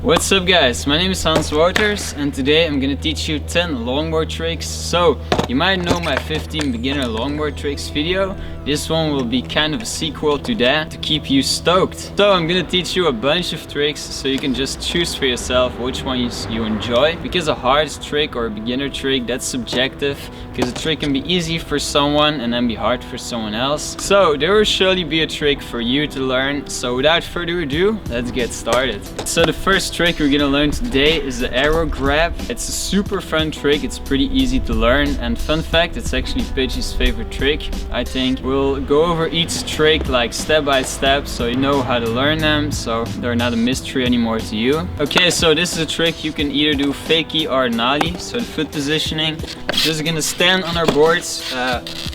What's up guys, my name is Wouters and today I'm gonna teach you 10 longboard tricks. So you might know my 15 beginner longboard tricks video. This one will be kind of a sequel to that to keep you stoked. So I'm gonna teach you a bunch of tricks so you can just choose for yourself which ones you enjoy. Because a hard trick or a beginner trick, that's subjective, because a trick can be easy for someone and then be hard for someone else. So there will surely be a trick for you to learn. So without further ado, let's get started. So the first trick we're gonna learn today is the Aerograb. It's a super fun trick, it's pretty easy to learn, and fun fact, it's actually Pidgey's favorite trick, I think. We'll go over each trick like step by step so you know how to learn them, so they're not a mystery anymore to you. Okay, so this is a trick you can either do fakie or nollie. So the foot positioning, just gonna stand on our boards.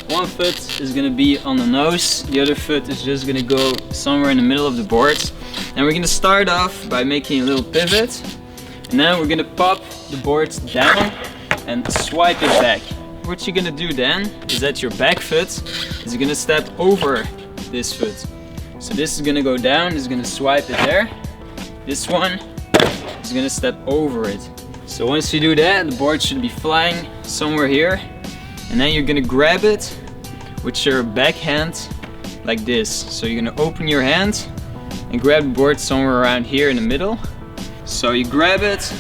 One foot is gonna be on the nose, the other foot is just gonna go somewhere in the middle of the boards. And we're gonna start off by making a little pivot, and then we're gonna pop the boards down and swipe it back. What you're gonna do then is that your back foot is gonna step over this foot. So this is gonna go down, is gonna swipe it there. This one is gonna step over it. So once you do that, the board should be flying somewhere here, and then you're gonna grab it with your back hand like this. So you're gonna open your hand and grab the board somewhere around here in the middle. So you grab it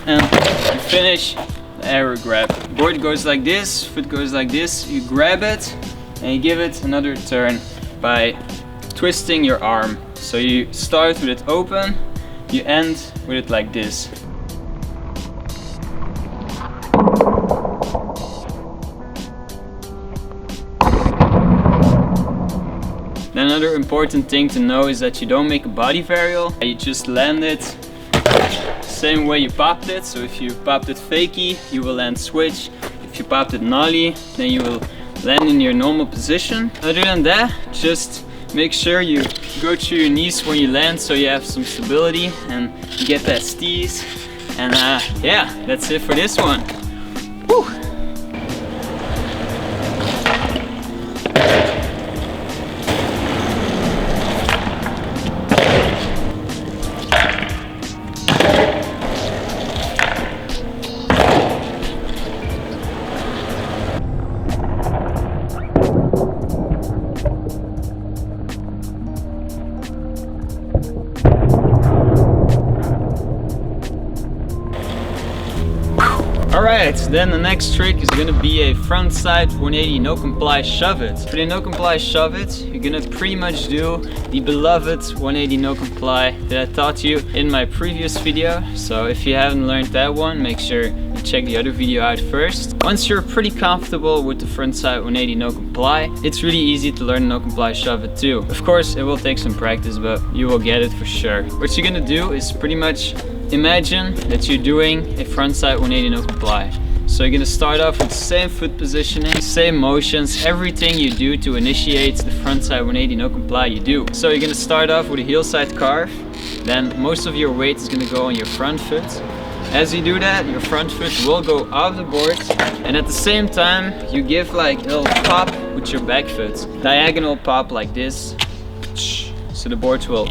and you finish the Aerograb. Board goes like this, foot goes like this, you grab it and you give it another turn by twisting your arm. So you start with it open, you end with it like this. Then another important thing to know is that you don't make a body varial, you just land it same way you popped it. So if you popped it fakie, you will land switch. If you popped it nollie, then you will land in your normal position. Other than that, just make sure you go to your knees when you land so you have some stability and you get that steez. And yeah, that's it for this one. Woo! Alright, then the next trick is gonna be a frontside 180 no comply shove it. For the no comply shove it, you're gonna pretty much do the beloved 180 no comply that I taught you in my previous video. So if you haven't learned that one, make sure you check the other video out first. Once you're pretty comfortable with the frontside 180 no comply, it's really easy to learn no comply shove it too. Of course, it will take some practice, but you will get it for sure. What you're gonna do is pretty much imagine that you're doing a frontside 180 no comply. So you're gonna start off with the same foot positioning, same motions, everything you do to initiate the frontside 180 no comply you do. So you're gonna start off with a heel side carve, then most of your weight is gonna go on your front foot. As you do that, your front foot will go off the board, and at the same time you give like a little pop with your back foot. Diagonal pop like this. So the board will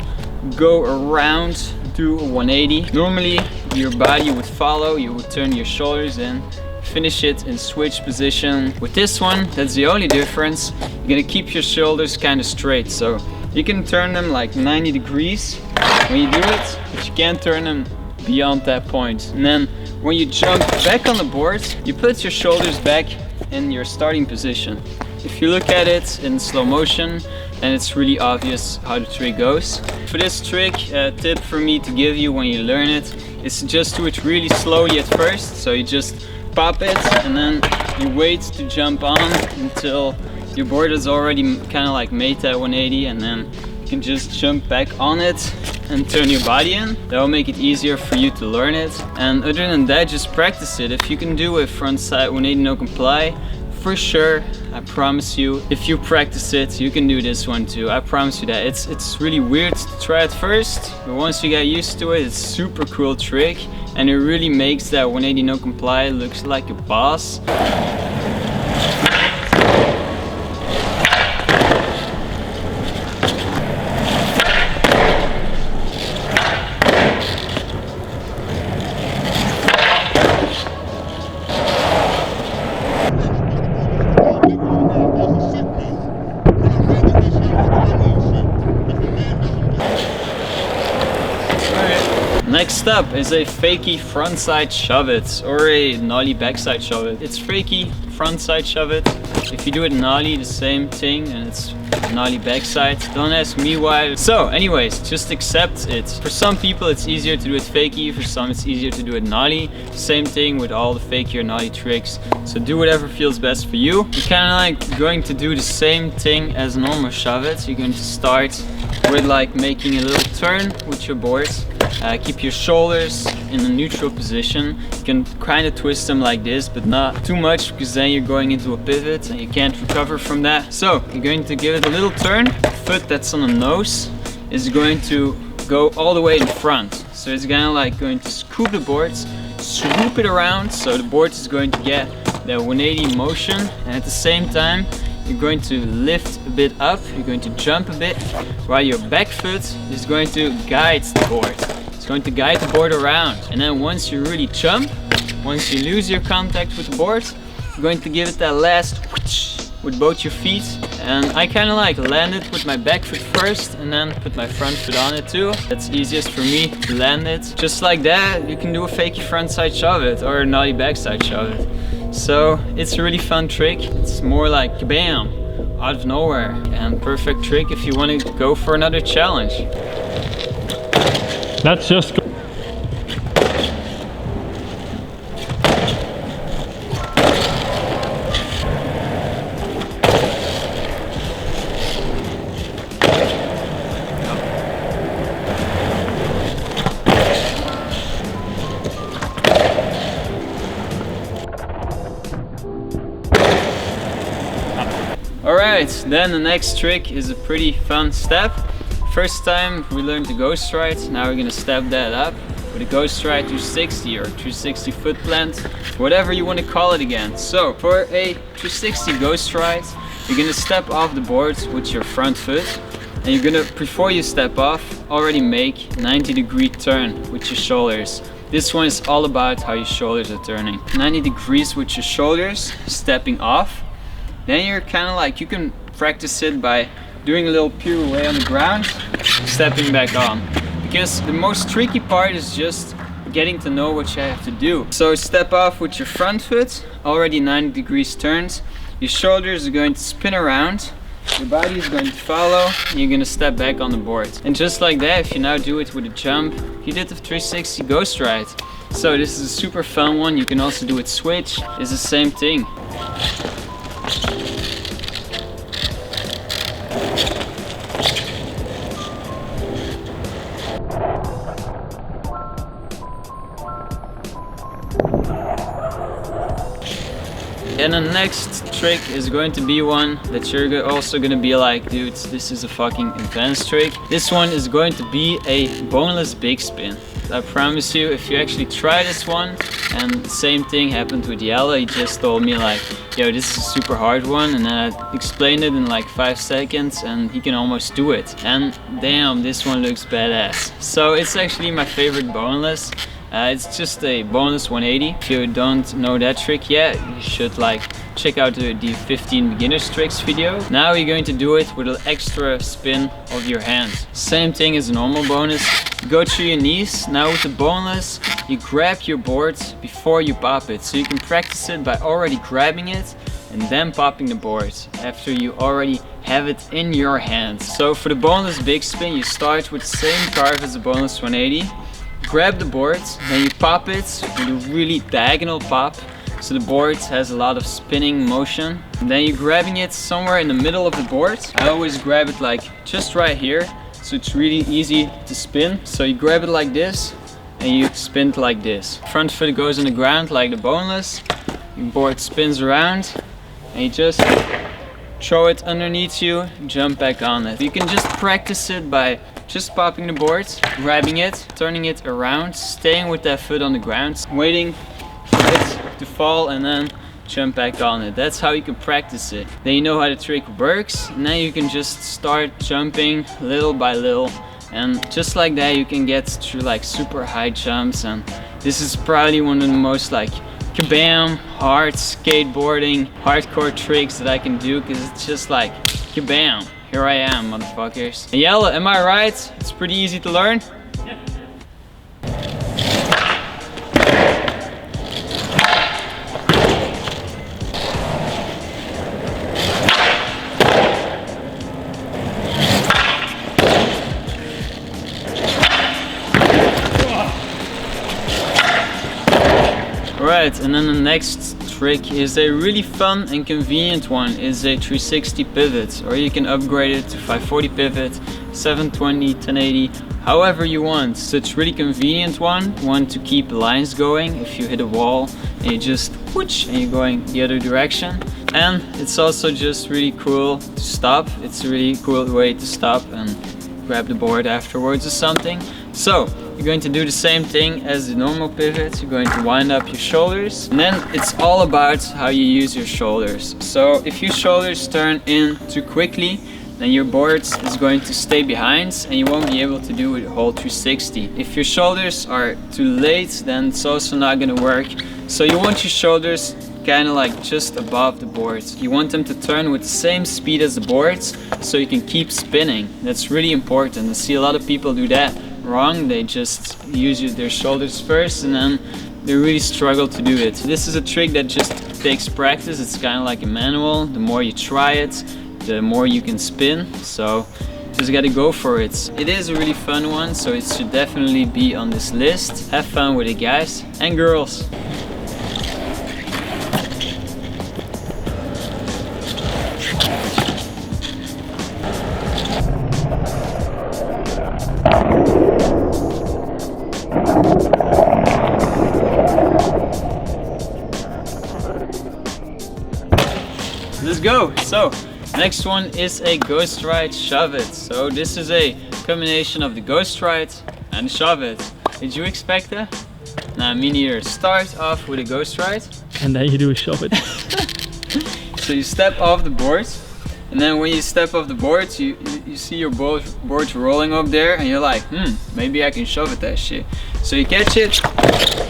go around, do a 180. Normally your body would follow, you would turn your shoulders in, finish it in switch position. With this one, that's the only difference. You're gonna keep your shoulders kind of straight, so you can turn them like 90 degrees when you do it, but you can't turn them beyond that point. And then when you jump back on the board, you put your shoulders back in your starting position. If you look at it in slow motion, then it's really obvious how the trick goes. For this trick, a tip for me to give you when you learn it is to just do it really slowly at first. So you just pop it and then you wait to jump on until your board is already kind of like made that 180, and then you can just jump back on it and turn your body in. That will make it easier for you to learn it. And other than that, just practice it. If you can do a frontside 180 no comply, for sure, I promise you, if you practice it, you can do this one too. I promise you that. It's really weird to try at first, but once you get used to it, it's a super cool trick, and it really makes that 180 no comply looks like a boss. Next up is a Fakie frontside shuvit or a nollie backside shuvit. It's Fakie frontside shuvit. If you do it nollie, the same thing, and it's nollie backside. Don't ask me why. So anyways, just accept it. For some people it's easier to do it Fakie, for some it's easier to do it nollie. Same thing with all the Fakie or nollie tricks. So do whatever feels best for you. You're kind of like going to do the same thing as normal shuvit. You're going to start with like making a little turn with your board. Keep your shoulders in a neutral position. You can kind of twist them like this, but not too much, because then you're going into a pivot and you can't recover from that. So you're going to give it a little turn. The foot that's on the nose is going to go all the way in front. So it's kind of like going to scoop the board, swoop it around, so the board is going to get that 180 motion, and at the same time you're going to lift a bit up, you're going to jump a bit, while your back foot is going to guide the board. It's going to guide the board around, and then once you really jump, once you lose your contact with the board, you're going to give it that last whoosh with both your feet. And I kind of like land it with my back foot first and then put my front foot on it too. That's easiest for me to land it. Just like that, you can do a Fakie frontside shuvit or a nollie backside shuvit. So it's a really fun trick. It's more like kabam, out of nowhere, and perfect trick if you want to go for another challenge. Let's just go. Alright, then the next trick is a pretty fun step. First time we learned the Ghostride, now we're gonna step that up with a Ghostride 260 or 360 foot plant, whatever you want to call it again. So for a 360 Ghostride, you're gonna step off the board with your front foot, and you're gonna, before you step off, already make 90-degree turn with your shoulders. This one is all about how your shoulders are turning. 90 degrees with your shoulders, stepping off. Then you're kind of like, you can practice it by doing a little pirouette on the ground, stepping back on. Because the most tricky part is just getting to know what you have to do. So step off with your front foot, already 90 degrees turned. Your shoulders are going to spin around, your body is going to follow, and you're going to step back on the board. And just like that, if you now do it with a jump, you did the 360 Ghostride. So this is a super fun one. You can also do it switch, it's the same thing. And the next trick is going to be one that you're also going to be like, dude, this is a fucking advanced trick. This one is going to be a boneless big spin. I promise you, if you actually try this one, and the same thing happened with Yella, he just told me like, yo, this is a super hard one, and then I explained it in like 5 seconds and he can almost do it. And damn, this one looks badass. So it's actually my favorite boneless. It's just a boneless 180. If you don't know that trick yet, you should like check out the 15 beginners tricks video. Now you're going to do it with an extra spin of your hand. Same thing as a normal bonus. You go through your knees. Now with the boneless, you grab your board before you pop it. So you can practice it by already grabbing it and then popping the board after you already have it in your hand. So for the boneless big spin, you start with the same carve as the boneless 180. Grab the board, then you pop it with a really diagonal pop, so the board has a lot of spinning motion. And then you're grabbing it somewhere in the middle of the board. I always grab it like just right here, so it's really easy to spin. So you grab it like this and you spin it like this. Front foot goes on the ground like the boneless, your board spins around and you just throw it underneath you, jump back on it. You can just practice it by just popping the board, grabbing it, turning it around, staying with that foot on the ground, waiting for it to fall and then jump back on it. That's how you can practice it. Then you know how the trick works, and then you can just start jumping little by little, and just like that you can get through like super high jumps. And this is probably one of the most like kabam hard skateboarding hardcore tricks that I can do, because it's just like kabam. Here I am, motherfuckers. And Yella, am I right? It's pretty easy to learn? Yeah. Alright, and then the next trick is a really fun and convenient one, is a 360 pivot, or you can upgrade it to 540 pivot, 720, 1080, however you want. So it's really convenient one to keep lines going if you hit a wall and you just whoosh and you're going the other direction. And it's also just really cool to stop. It's a really cool way to stop and grab the board afterwards or something. So you're going to do the same thing as the normal pivot. You're going to wind up your shoulders, and then it's all about how you use your shoulders. So if your shoulders turn in too quickly, then your board is going to stay behind and you won't be able to do a whole 360. If your shoulders are too late, then it's also not going to work. So you want your shoulders kind of like just above the board. You want them to turn with the same speed as the boards so you can keep spinning. That's really important. I see a lot of people do that wrong. They just use their shoulders first and then they really struggle to do it. This is a trick that just takes practice. It's kind of like a manual. The more you try it, the more you can spin. So just gotta go for it. It is a really fun one, so it should definitely be on this list. Have fun with it, guys and girls. Let's go. So next one is a Ghostride Shuvit. So this is a combination of the Ghostride and the Shuvit. Did you expect that? Nah, me neither. Start off with a Ghostride. And then you do a Shuvit. So you step off the board, and then when you step off the board, you see your board rolling up there, and you're like, maybe I can shove it that shit. So you catch it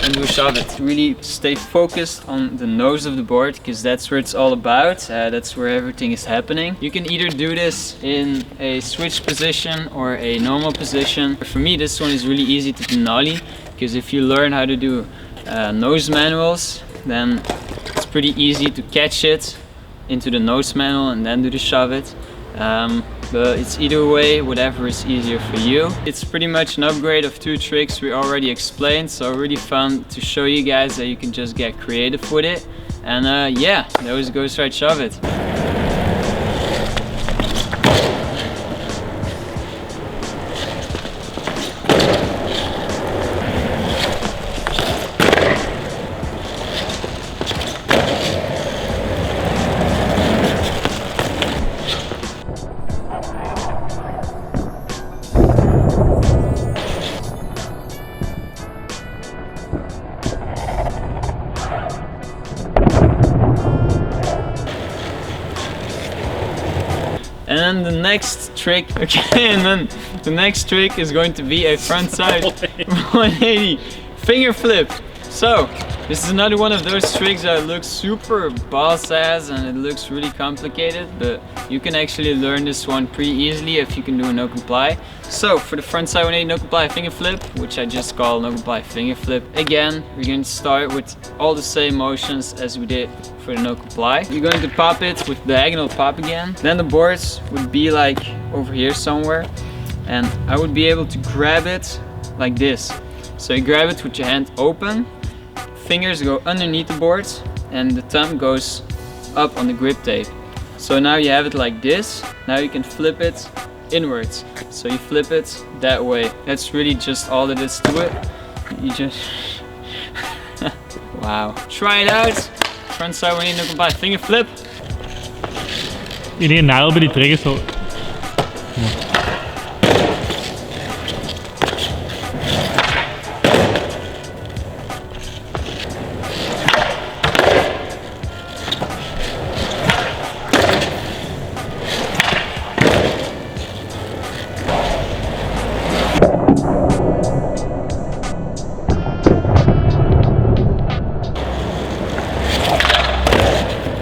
and do a shove it. Really stay focused on the nose of the board, because that's where it's all about. That's where everything is happening. You can either do this in a switch position or a normal position. For me, this one is really easy to do nollie, because if you learn how to do nose manuals, then it's pretty easy to catch it into the nose manual and then do the shove it. But it's either way, whatever is easier for you. It's pretty much an upgrade of two tricks we already explained, so really fun to show you guys that you can just get creative with it. And yeah, that was Ghostride Shuvit. And then the next trick, the next trick is going to be a frontside 180 finger flip. So this is another one of those tricks that looks super boss-ass and it looks really complicated, but you can actually learn this one pretty easily if you can do a no comply. So for the frontside 180 no comply finger flip, which I just call no comply finger flip, again we're going to start with all the same motions as we did for the no comply. You're going to pop it with diagonal pop again. Then the boards would be like over here somewhere, and I would be able to grab it like this. So you grab it with your hand open, fingers go underneath the board, and the thumb goes up on the grip tape. So now you have it like this. Now you can flip it inwards. So you flip it that way. That's really just all it is to it. You just wow. Try it out. Frontside 180 no comply finger flip. Enige nadeel bij die trick is zo.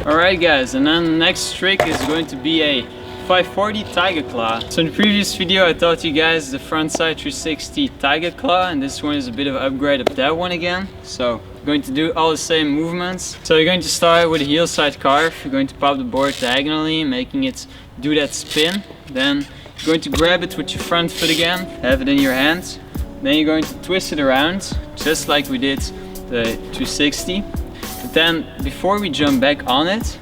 Alright guys, and then the next trick is going to be a 540 tigerclaw. So in the previous video I taught you guys the frontside 360 tigerclaw, and this one is a bit of an upgrade of that one again. So you're going to do all the same movements. So you're going to start with a heel side carve. You're going to pop the board diagonally, making it do that spin. Then you're going to grab it with your front foot again, have it in your hand. Then you're going to twist it around, just like we did the 360. But then before we jump back on it,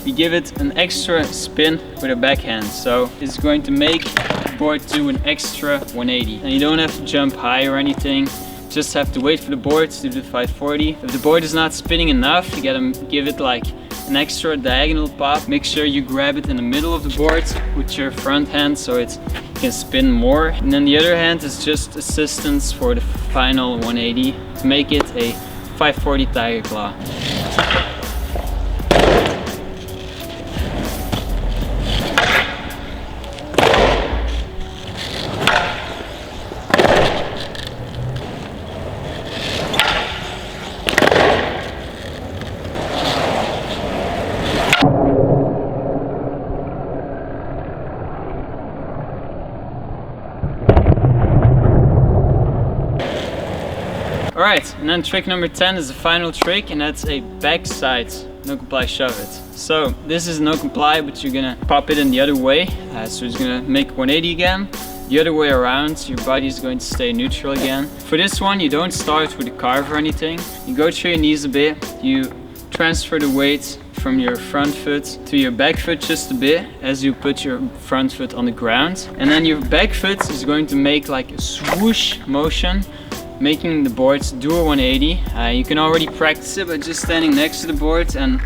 we give it an extra spin with our backhand. So it's going to make the board do an extra 180. And you don't have to jump high or anything. Just have to wait for the board to do the 540. If the board is not spinning enough, you gotta give it like an extra diagonal pop. Make sure you grab it in the middle of the board with your front hand so it can spin more. And then the other hand is just assistance for the final 180 to make it a 540 tigerclaw. Alright, and then trick number 10 is the final trick, and that's a backside no comply shove it. So this is no comply, but you're gonna pop it in the other way. So it's gonna make 180 again. The other way around, your body is going to stay neutral again. For this one, you don't start with a carve or anything. You go through your knees a bit, you transfer the weight from your front foot to your back foot just a bit as you put your front foot on the ground. And then your back foot is going to make like a swoosh motion, making the boards do a 180. You can already practice it by just standing next to the board and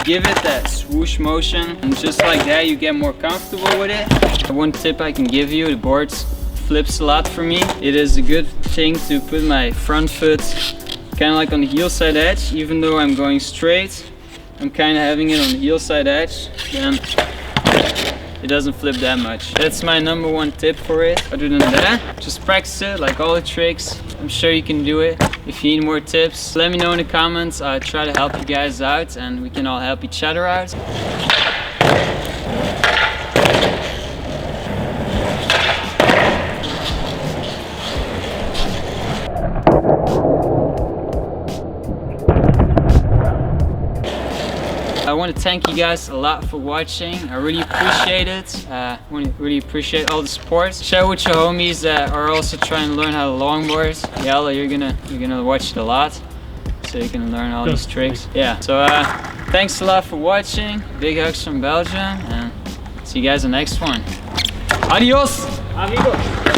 give it that swoosh motion, and just like that you get more comfortable with it. One tip I can give you, the board flips a lot for me. It is a good thing to put my front foot kind of like on the heel side edge. Even though I'm going straight, I'm kind of having it on the heel side edge, then it doesn't flip that much. That's my number one tip for it. Other than that, just practice it like all the tricks. I'm sure you can do it. If you need more tips, let me know in the comments. I'll try to help you guys out and we can all help each other out. I want to thank you guys a lot for watching. I really appreciate it. I really appreciate all the support. Share with your homies that are also trying to learn how to longboard. Jelle, you're gonna watch it a lot, so you can learn all these tricks. Yeah. So thanks a lot for watching. Big hugs from Belgium, and see you guys in the next one. Adios, amigos.